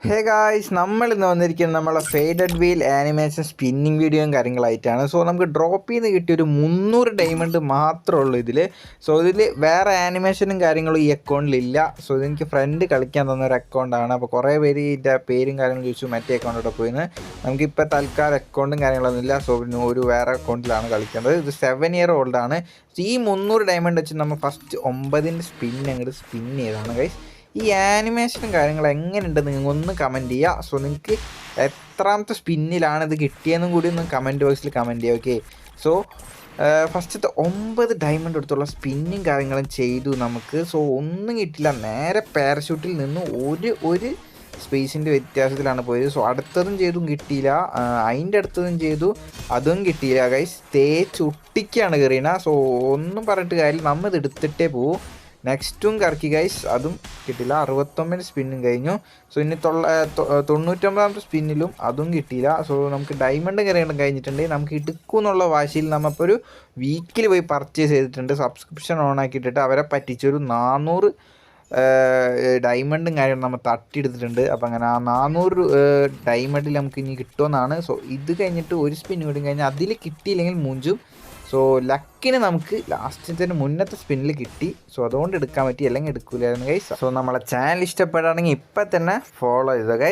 Hey guys, നമ്മൾ ഇന്ന് വന്നിരിക്കുന്നത് നമ്മളെ ഫേഡഡ് വീൽ ആനിമേഷൻ സ്പിന്നിങ് വീഡിയോയും കാര്യങ്ങളായിട്ടാണ്. സോ നമുക്ക് ഡ്രോപ്പിൽ നിന്ന് കിട്ടിയൊരു 300 ഡയമണ്ട് മാത്രമേ ഉള്ളൂ ഇതിൽ. സോ ഇതിൽ വേറെ ആനിമേഷനും കാര്യങ്ങളും ഈ അക്കൗണ്ടിലില്ല. സോ ഇതെനിക്ക് ഫ്രണ്ട് കളിക്കാൻ തന്ന ഒരു അക്കൗണ്ടാണ്. അപ്പോൾ കുറേ പേര് ഇതിൻ്റെ പേരും കാര്യങ്ങളും ചോദിച്ചു മറ്റേ അക്കൗണ്ടോടെ പോയിന്ന്. നമുക്കിപ്പോൾ തൽക്കാലം അക്കൗണ്ടും കാര്യങ്ങളൊന്നുമില്ല. സോ ഒരു വേറെ അക്കൗണ്ടിലാണ് കളിക്കേണ്ടത്. ഇത് 7 ഇയർ ഓൾഡാണ്. ഈ 300 ഡയമണ്ട് വെച്ച് നമ്മൾ ഫസ്റ്റ് 9ൻ്റെ അങ്ങോട്ട് സ്പിൻ ചെയ്താണ് ഗൈസ്. ഈ ആനിമേഷനും കാര്യങ്ങളും എങ്ങനെയുണ്ട് നിങ്ങൾ ഒന്ന് കമൻറ്റ് ചെയ്യുക. സോ നിങ്ങൾക്ക് എത്രാമത്തെ സ്പിന്നിലാണ് ഇത് കിട്ടിയതെന്നും കൂടി ഒന്ന് കമൻറ്റ് ബോക്സിൽ കമൻറ്റ് ചെയ്യുക. ഓക്കെ, സോ ഫസ്റ്റത്തെ 9 ഡയമണ്ട് എടുത്തുള്ള സ്പിന്നും കാര്യങ്ങളും ചെയ്തു നമുക്ക്. സോ ഒന്നും കിട്ടില്ല, നേരെ പാരഷൂട്ടിൽ നിന്ന് ഒരു സ്പേസിൻ്റെ വ്യത്യാസത്തിലാണ് പോയത്. സോ അടുത്തതും ചെയ്തും കിട്ടിയില്ല, അതിൻ്റെ അടുത്തതും ചെയ്തു അതും കിട്ടിയില്ല ഗൈസ്. തേച്ചൊട്ടിക്കാണ് കയറിയണ. സോ ഒന്നും പറഞ്ഞിട്ട് കാര്യം, നമ്മൾ ഇത് എടുത്തിട്ടേ പോവും. നെക്സ്റ്റും കറക്കി ഗൈസ്, അതും കിട്ടിയില്ല. 69 സ്പിന്നും കഴിഞ്ഞു. സോ ഇനി 99ാമത്തെ സ്പിന്നിലും അതും കിട്ടിയില്ല. സോ നമുക്ക് ഡയമണ്ട് കയറിയണം കഴിഞ്ഞിട്ടുണ്ടെങ്കിൽ നമുക്ക് എടുക്കും എന്നുള്ള വാശിയിൽ നമ്മളിപ്പോൾ ഒരു വീക്കിൽ പോയി പർച്ചേസ് ചെയ്തിട്ടുണ്ട്. സബ്സ്ക്രിപ്ഷൻ ഓൺ ആക്കിയിട്ടിട്ട് അവരെ പറ്റിച്ചൊരു 400 ഡയമണ്ടും കാര്യങ്ങളും നമ്മൾ തട്ടിയെടുത്തിട്ടുണ്ട്. അപ്പോൾ അങ്ങനെ ആ 400 ഡയമണ്ടിൽ നമുക്ക് ഇനി കിട്ടുമെന്നാണ്. സോ ഇത് കഴിഞ്ഞിട്ട് ഒരു സ്പിൻ കൂടി കഴിഞ്ഞാൽ അതിൽ കിട്ടിയില്ലെങ്കിൽ മൂഞ്ചും. സോ ലക്കിന് നമുക്ക് ലാസ്റ്റത്തെ മുന്നത്തെ സ്പിന്നിൽ കിട്ടി. സോ അതുകൊണ്ട് എടുക്കാൻ പറ്റി, അല്ലെങ്കിൽ എടുക്കില്ലായിരുന്നു ഗൈസ്. സോ നമ്മളെ ചാനൽ ഇഷ്ടപ്പെടുകയാണെങ്കിൽ ഇപ്പം തന്നെ ഫോളോ ചെയ്തോ ഗൈസ്.